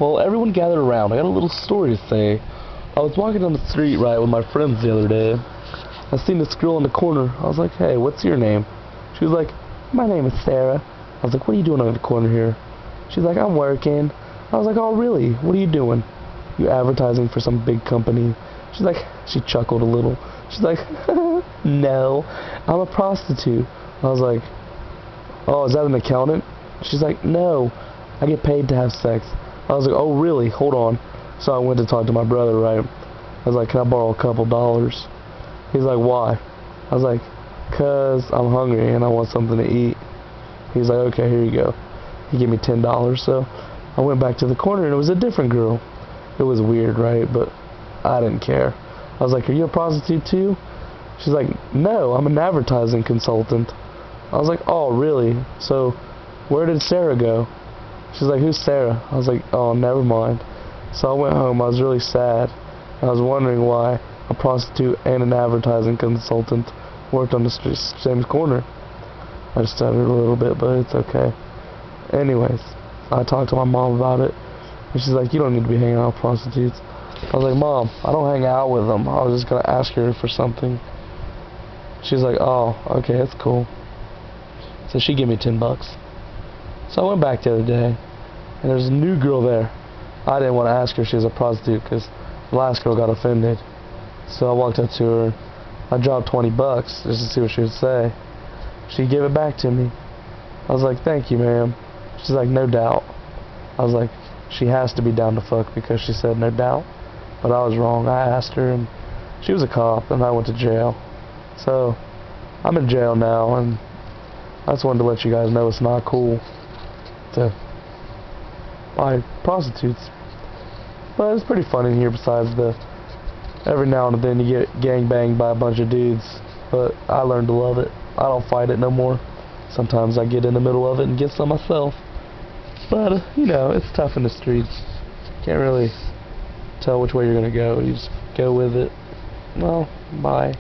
Well, everyone gathered around. I got a little story to say. I was walking down the street, right, with my friends the other day. I seen this girl in the corner. I was like, hey, what's your name? She was like, my name is Sarah. I was like, what are you doing on the corner here? She's like, I'm working. I was like, oh, really? What are you doing? You advertising for some big company? She's like, she chuckled a little. She's like, no, I'm a prostitute. I was like, oh, is that an accountant? She's like, no, I get paid to have sex. I was like, oh, really? Hold on. So I went to talk to my brother, right? I was like, can I borrow a couple dollars? He's like, why? I was like, 'cause I'm hungry and I want something to eat. He's like, okay, here you go. He gave me $10, so I went back to the corner and it was a different girl. It was weird, right? But I didn't care. I was like, are you a prostitute too? She's like, no, I'm an advertising consultant. I was like, oh, really? So where did Sarah go? She's like, who's Sarah? I was like, oh, never mind. So I went home. I was really sad. I was wondering why a prostitute and an advertising consultant worked on the same corner. I just stuttered a little bit, but it's okay. Anyways, I talked to my mom about it, and she's like, you don't need to be hanging out with prostitutes. I was like, Mom, I don't hang out with them. I was just going to ask her for something. She's like, oh, okay, that's cool. So she gave me $10. So I went back the other day, and there's a new girl there. I didn't want to ask her if she was a prostitute, because the last girl got offended. So I walked up to her. I dropped $20 just to see what she would say. She gave it back to me. I was like, thank you, ma'am. She's like, no doubt. I was like, she has to be down to fuck because she said no doubt. But I was wrong. I asked her, and she was a cop, and I went to jail. So I'm in jail now, and I just wanted to let you guys know it's not cool to buy prostitutes. But it's pretty fun in here besides the every now and then you get gang banged by a bunch of dudes. But I learned to love it. I don't fight it no more. Sometimes I get in the middle of it and get some myself. But, you know, it's tough in the streets. Can't really tell which way you're going to go. You just go with it. Well, bye.